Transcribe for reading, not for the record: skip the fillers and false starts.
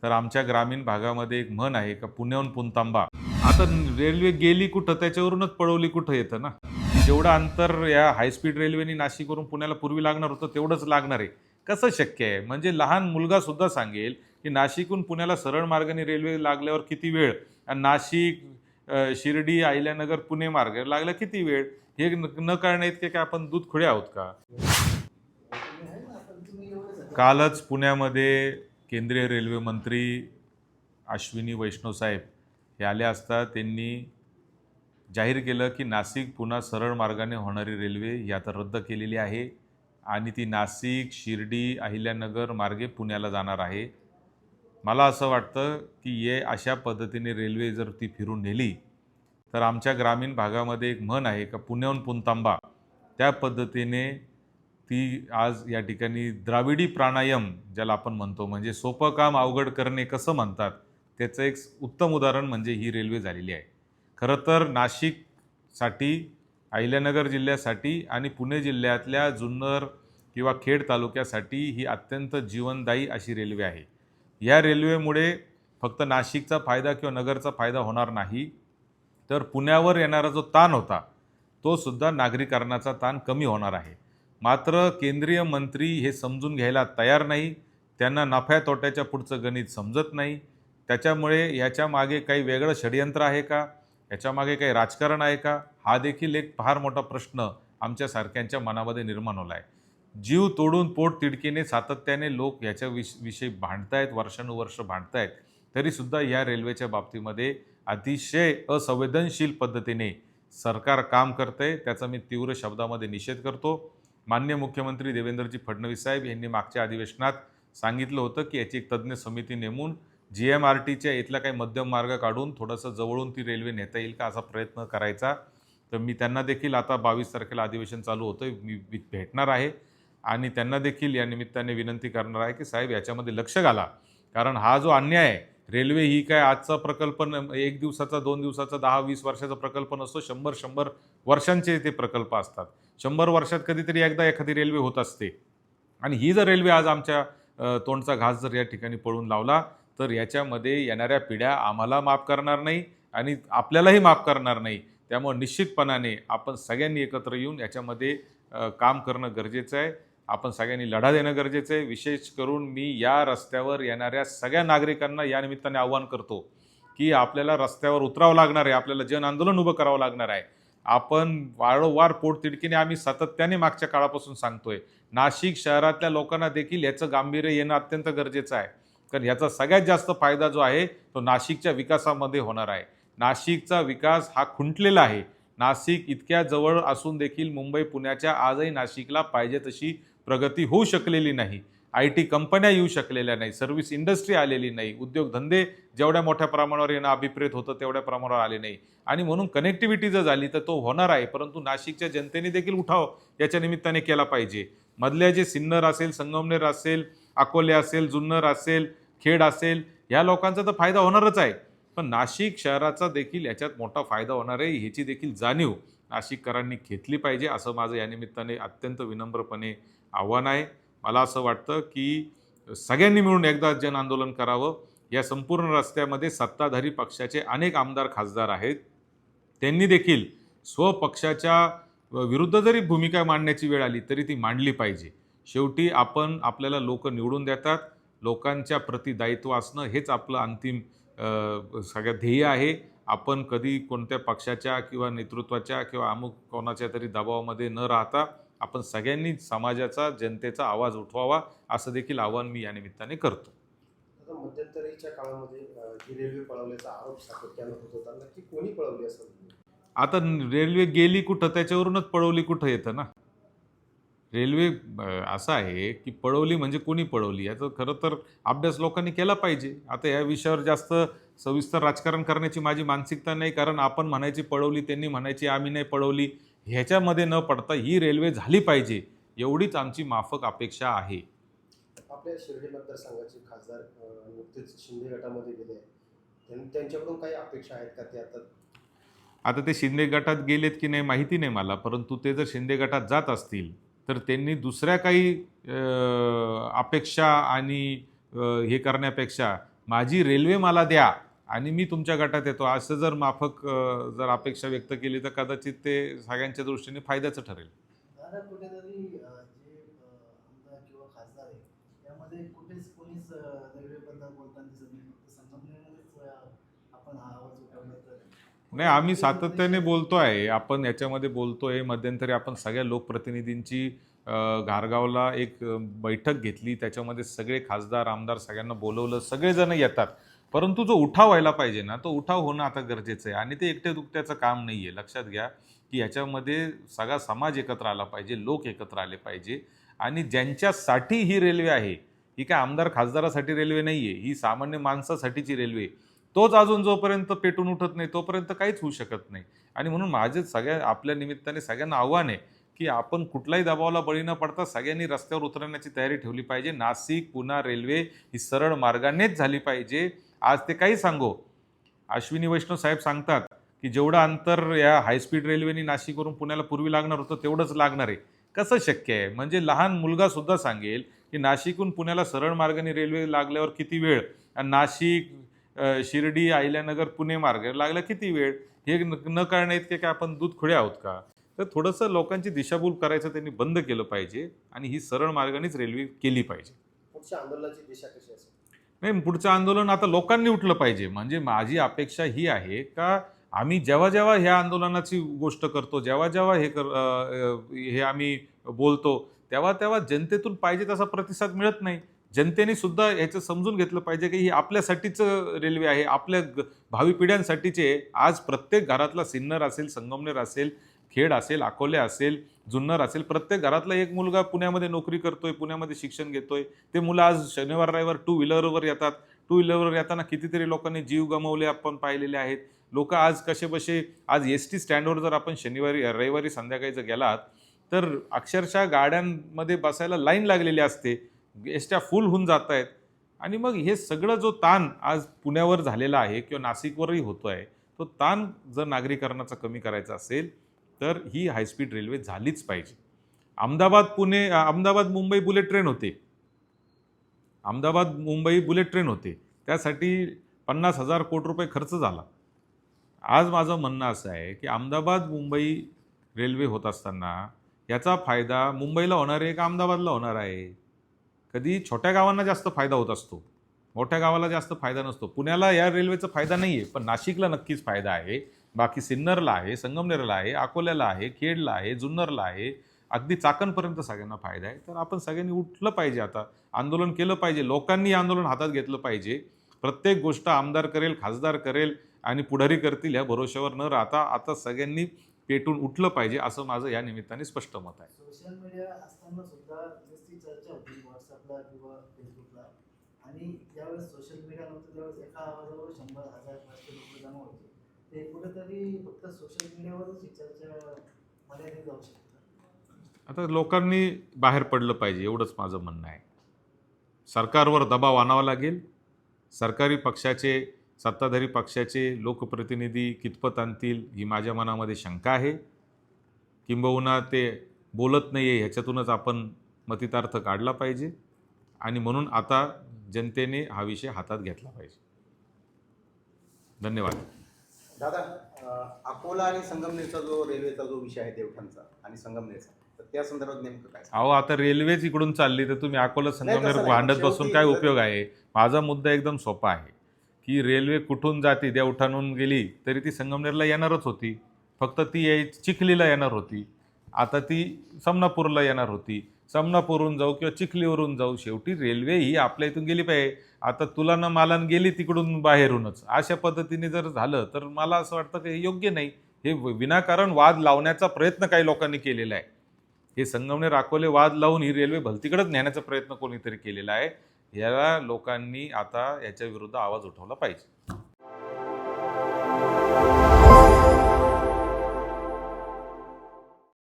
तर आमच्या ग्रामीण भागामध्ये एक म्हण आहे का पुण्याहून पुणतांबा. आता रेल्वे गेली कुठं त्याच्यावरूनच पळवली कुठं येतं ना. जेवढं अंतर या हायस्पीड रेल्वेने नाशिकवरून पुण्याला पूर्वी लागणार होतं तेवढंच लागणार आहे. कसं शक्य आहे? म्हणजे लहान मुलगा सुद्धा सांगेल की नाशिकहून पुण्याला सरळ मार्गाने रेल्वे लागल्यावर किती वेळ आणि नाशिक शिर्डी अहिल्यानगर पुणे मार्ग लागला किती वेळ, हे न कळण्या इतके काय आपण दूध खुळे आहोत का? कालच पुण्यामध्ये केंद्रीय रेल्वे मंत्री अश्विनी वैष्णव साहेब हे आले असता त्यांनी जाहीर केलं की नाशिक पुणा सरळ मार्गाने होणारी रेल्वे ही आता रद्द केलेली आहे आणि ती नाशिक शिर्डी अहिल्यानगर मार्गे पुण्याला जाणार आहे. मला असं वाटतं की हे अशा पद्धतीने रेल्वे जर ती फिरून नेली तर आमच्या ग्रामीण भागामध्ये एक म्हण आहे का पुण्याहून पुणतांबा, त्या पद्धतीने ती आज या ठिकाणी द्राविडी प्राणायाम ज्याला आपण म्हणतो, म्हणजे सोपं काम अवघड करणे कसं म्हणतात, त्याचं एक उत्तम उदाहरण म्हणजे ही रेल्वे झालेली आहे. खरं तर नाशिकसाठी, अहिल्यानगर जिल्ह्यासाठी आणि पुणे जिल्ह्यातल्या जुन्नर किंवा खेड तालुक्यासाठी ही अत्यंत जीवनदायी अशी रेल्वे आहे. या रेल्वेमुळे फक्त नाशिकचा फायदा किंवा नगरचा फायदा होणार नाही, तर पुण्यावर येणारा जो ताण होता तो सुद्धा नागरीकरणाचा ताण कमी होणार आहे. मात्र केंद्रीय मंत्री हे समजून घ्यायला तयार नाही. त्यांना नफ्या तोट्याच्या पुढचं गणित समजत नाही. त्याच्यामुळे ह्याच्या मागे काही वेगळं षडयंत्र आहे का, याच्यामागे काही राजकारण आहे का, हा देखील एक फार मोठा प्रश्न आमच्यासारख्यांच्या मनामध्ये निर्माण होला आहे. जीव तोडून पोट तिडकीने सातत्याने लोक याच्या विषयी भांडतायत, वर्षानुवर्ष भांडतायत, तरीसुद्धा या रेल्वेच्या बाबतीमध्ये अतिशय असंवेदनशील पद्धतीने सरकार काम करतंय. त्याचा मी तीव्र शब्दामध्ये निषेध करतो. माननीय मुख्यमंत्री देवेंद्रजी फडणवीस साहेब यांनी मागच्या अधिवेशनात सांगितलं होतं की याची एक तज्ज्ञ समिती नेमून GMRTच्या इथला काही मध्यम मार्ग काढून थोडंसं जवळून ती रेल्वे नेता येईल का असा प्रयत्न करायचा. तर मी त्यांना देखील आता 22 तारखेला अधिवेशन चालू होतं, मी भेटणार आहे आणि त्यांना देखील या निमित्ताने विनंती करणार आहे की साहेब याच्यामध्ये लक्ष घाला. कारण हा जो अन्याय आहे, रेल्वे ही काय आजचा प्रकल्प एक दिवसाचा, 2 दिवसाचा, 10-20 वर्षाचा प्रकल्प नसतो. 100-100 वर्षांचे ते प्रकल्प असतात. 100 वर्षात कधीतरी एकदा एखादी रेल्वे होत असते आणि ही जर रेल्वे आज आमच्या तोंडचा घास जर या ठिकाणी पळून लावला तर याच्यामध्ये येणाऱ्या पिढ्या आम्हाला माफ करणार नाही आणि आपल्यालाही माफ करणार नाही. त्यामुळे निश्चितपणाने आपण सगळ्यांनी एकत्र येऊन याच्यामध्ये काम करणं गरजेचं आहे. आपण सगळ्यांनी लढा देणं गरजेचं आहे. विशेष करून मी या रस्त्यावर येणाऱ्या सगळ्या नागरिकांना या निमित्ताने आवाहन करतो की आपल्याला रस्त्यावर उतरावं लागणार आहे, आपल्याला जन आंदोलन उभं करावं लागणार आहे. आपण वारंवार पोटतिडकीने आम्ही सातत्याने मागच्या काळापासून सांगतोय. नाशिक शहरातल्या लोकांना देखील याचं गांभीर्य येणं अत्यंत गरजेचं आहे. कारण याचा सगळ्यात जास्त फायदा जो आहे तो नाशिकच्या विकासामध्ये होणार आहे. नाशिकचा विकास हा खुंटलेला आहे. नाशिक इतक्या जवळ असून देखील मुंबई पुण्याच्या आजही नाशिकला पाहिजे तशी प्रगती होऊ शकलेली नाही. IT कंपन्या येऊ शकलेल्या नाही, सर्व्हिस इंडस्ट्री आलेली नाही, उद्योगधंदे जेवढ्या मोठ्या प्रमाणावर येणं अभिप्रेत होतं तेवढ्या प्रमाणावर आले नाही. आणि म्हणून कनेक्टिव्हिटी जर झाली तर तो होणार आहे, परंतु नाशिकच्या जनतेने देखील उठाव याच्या निमित्ताने केला पाहिजे. मधल्या जे सिन्नर असेल, संगमनेर असेल, अकोले असेल, जुन्नर असेल, खेड असेल, या लोकांचा तर फायदा होणारच आहे, पण नाशिक शहराचा देखील याच्यात मोठा फायदा होणार आहे, ह्याची देखील जाणीव नाशिककरांनी घेतली पाहिजे, असं माझं या निमित्ताने अत्यंत विनम्रपणे आव्हान आहे. मला असं वाटतं की सगळ्यांनी मिळून एकदा जन आंदोलन करावं. या संपूर्ण रस्त्यामध्ये सत्ताधारी पक्षाचे अनेक आमदार खासदार आहेत. त्यांनी देखील स्वपक्षाच्या विरुद्ध जरी भूमिका मांडण्याची वेळ आली तरी ती मांडली पाहिजे. शेवटी आपल्याला लोक निवडून देतात. लोकांच्या प्रति दायित्व असणं हेच आपलं अंतिम सगळ्यात ध्येय आहे. आपण कधी कोणत्या पक्षाच्या किंवा नेतृत्वाच्या किंवा अमुक कोणाच्या तरी दबावामध्ये न राहता आपण सगळ्यांनी समाजाचा, जनतेचा आवाज उठवावा, असं देखील आवाहन मी या निमित्ताने करतो. आता मध्यंतरीच्या काळामध्ये ही रेल्वे पळवल्याचा आरोप सातत्यानं होत होता. नक्की कोणी पळवली असं? आता रेल्वे गेली कुठं त्याच्यावरूनच पळवली कुठं येतं ना. रेल्वे असं आहे की पळवली म्हणजे कोणी पळवली याचं खरं तर अभ्यास लोकांनी केला पाहिजे. आता या विषयावर जास्त सविस्तर राजकारण करण्याची माझी मानसिकता नाही, कारण आपण म्हणायची पळवली, त्यांनी म्हणायची आम्ही नाही पळवली, ह्याच्यामध्ये न पडता ही रेल्वे झाली पाहिजे एवढीच आमची माफक अपेक्षा आहे. आपल्या शिर्डी मतदारसंघाचे खासदार नुकतेच शिंदे गटामध्ये गेले आहेत. त्यांच्याकडून काही अपेक्षा आहेत का ते आता ते शिंदे गटात गेलेत की नाही माहिती नाही मला, परंतु ते जर शिंदे गटात जात असतील तर त्यांनी दुसऱ्या काही अपेक्षा आणि हे करण्यापेक्षा माझी रेल्वे मला द्या आणि मी तुमच्या गटात येतो, असं जर माफक जर अपेक्षा व्यक्त केली तर कदाचित ते सगळ्यांच्या दृष्टीने फायद्याचं ठरेल. दादा कुठेतरी जे आमदार किंवा खासदार आहे त्यामध्ये कुठेच कोणीच रेल्वेबद्दल बोलताना दिसत नाही. फक्त संगमनेरमध्येच आपण हा आवाज उठवला तर नाही, आम्ही सातत्याने बोलतो आहे, आपण याच्यामध्ये बोलतो आहे. मध्यंतरी आपण सगळ्या लोकप्रतिनिधींची घारगावला एक बैठक घेतली, त्याच्यामध्ये सगळे खासदार आमदार सगळ्यांना बोलवलं, सगळेजण येतात. परंतु जो उठाव व्हायला पाहिजे ना, तो उठाव होणं आता गरजेचं आहे आणि ते एकट्या दुकट्याचं काम नाही आहे. लक्षात घ्या की याच्यामध्ये सगळा समाज एकत्र आला पाहिजे, लोक एकत्र आले पाहिजे आणि ज्यांच्यासाठी ही रेल्वे आहे, ही काय आमदार खासदारासाठी रेल्वे नाही आहे, ही सामान्य माणसासाठीची रेल्वे आहे. तोच अजून जोपर्यंत पेटून उठत नाही तोपर्यंत काहीच होऊ शकत नाही. आणि म्हणून माझे सगळ्या आपल्या निमित्ताने सगळ्यांना आव्हान आहे की आपण कुठल्याही दबावाला बळी न पडता सगळ्यांनी रस्त्यावर उतरण्याची तयारी ठेवली पाहिजे. नाशिक पुणा रेल्वे ही सरळ मार्गानेच झाली पाहिजे. आज ते काही सांगो, अश्विनी वैष्णव साहेब सांगतात की जेवढं अंतर या हायस्पीड रेल्वेने नाशिकवरून पुण्याला पूर्वी लागणार होतं तेवढंच लागणार आहे. कसं शक्य आहे? म्हणजे लहान मुलगा सुद्धा सांगेल की नाशिकहून पुण्याला सरळ मार्गाने रेल्वे लागल्यावर किती वेळ, आणि नाशिक शिर्डी अहिल्यानगर पुणे मार्ग लागला किती वेळ, हे न कळण्या इतके काय आपण दूध खुळे आहोत का? तर थोडंसं लोकांची दिशाभूल करायचं त्यांनी बंद केलं पाहिजे आणि ही सरळ मार्गानेच रेल्वे केली पाहिजे. पुढच्या आंदोलनाची दिशा कशी असेल? नाही, पुढचं आंदोलन आता लोकांनी उठलं पाहिजे. म्हणजे माझी अपेक्षा ही आहे का आम्ही जेव्हा जेव्हा ह्या आंदोलनाची गोष्ट करतो, जेव्हा जेव्हा हे आम्ही बोलतो, तेव्हा तेव्हा जनतेतून पाहिजे तसा प्रतिसाद मिळत नाही. जनतेने सुद्धा याचं समजून घेतलं पाहिजे की ही आपल्यासाठीच रेल्वे आहे, आपल्या भावी पिढ्यांसाठीचे आहे. आज प्रत्येक घरातला सिन्नर असेल, संगमनेर असेल, खेड असेल, अकोले असेल, जुन्नर असेल, प्रत्येक घरातला एक मुलगा पुण्यामध्ये नोकरी करतोय, पुण्यामध्ये शिक्षण घेतोय. ते मुलं आज शनिवार रविवार टू व्हीलरवर येतात. टू व्हीलरवर येताना कितीतरी लोकांनी जीव गमावले आपण पाहिलेले आहेत. लोक आज कसेबसे आज एस-टी स्टँडवर जर आपण रविवारी संध्याकाळी जर गेलात तर अक्षरशः गाड्यांमध्ये बसायला लाईन लागलेली असते, एसट्या फुल होऊन जात आहेत. आणि मग हे सगळं जो ताण आज पुण्यावर झालेला आहे किंवा नाशिकवरही होतो आहे, तो ताण जर नागरीकरणाचा कमी करायचा असेल तर ही हायस्पीड रेल्वे झालीच पाहिजे. अहमदाबाद मुंबई बुलेट ट्रेन होते, अहमदाबाद मुंबई बुलेट ट्रेन होते, त्यासाठी 50,000 कोटी रुपये खर्च झाला. आज माझं म्हणणं असं आहे की अहमदाबाद मुंबई रेल्वे होत असताना याचा फायदा मुंबईला होणार आहे का अहमदाबादला होणार आहे? कधी छोट्या गावांना जास्त फायदा होत असतो, मोठ्या गावाला जास्त फायदा नसतो. पुण्याला या रेल्वेचा फायदा नाही आहे, पण नाशिकला नक्कीच फायदा आहे. बाकी सिन्नरला आहे, संगमनेरला आहे, अकोल्याला आहे, खेडला आहे, जुन्नरला आहे, अगदी चाकणपर्यंत सगळ्यांना फायदा आहे. तर आपण सगळ्यांनी उठलं पाहिजे, आता आंदोलन केलं पाहिजे. लोकांनी आंदोलन हातात घेतलं पाहिजे. प्रत्येक गोष्ट आमदार करेल, खासदार करेल आणि पुढारी करतील ह्या भरोश्यावर न राहता आता सगळ्यांनी पेटून उठलं पाहिजे, असं माझं या निमित्ताने स्पष्ट मत आहे. सोशल मीडिया असताना सुद्धा नुसती चर्चा होती व्हॉट्सअपला किंवा फेसबुकला, आणि ज्यावेळेस सोशल मीडिया नव्हतं त्यावेळेस एका आवाजावर 100,000-500 लोक जमा होते. ते कुठेतरी फक्त सोशल मीडियावरच ही चर्चा मर्यादित जाऊ शकते. आता लोकांनी बाहेर पडलं पाहिजे, एवढंच माझं म्हणणं आहे. सरकारवर दबाव आणावा लागेल. सरकारी पक्षाचे, सत्ताधारी पक्षाचे लोकप्रतिनिधी कितपत आणतील ही माझ्या मनामध्ये शंका आहे. किंबहुना ते बोलत नाही आहे ह्याच्यातूनच आपण मतितार्थ काढला पाहिजे आणि म्हणून आता जनतेने हा विषय हातात घेतला पाहिजे. धन्यवाद. दादा, अकोला आणि संगमनेरचा जो रेल्वेचा जो विषय आहे देवठाणचा आणि संगमनेरचा, तर त्या संदर्भात नेमकं काय? अहो, आता रेल्वेच इकडून चालली तर तुम्ही अकोला संगमनेर नाही, भांडत बसून शेवटी काय उपयोग आहे? माझा मुद्दा एकदम सोपा आहे की रेल्वे कुठून जाते, देवठाणहून गेली तरी ती संगमनेरला येणारच होती. फक्त ती चिखलीला येणार होती, आता ती समनापूरला येणार होती. समनापूरहून जाऊ किंवा चिखलीवरून जाऊ, शेवटी रेल्वे ही आपल्या इथून गेली पाहिजे. आता तुला न मालान गेली तिकडून बाहेरूनच, अशा पद्धतीने जर झालं तर मला असं वाटतं की हे योग्य नाही. हे विनाकारण वाद लावण्याचा प्रयत्न काही लोकांनी केलेला आहे. हे संगमनेर अकोले वाद लावून ही रेल्वे भलतीकडेच नेण्याचा प्रयत्न कोणीतरी केलेला आहे. याला लोकांनी आता याच्या विरुद्ध आवाज उठवला पाहिजे.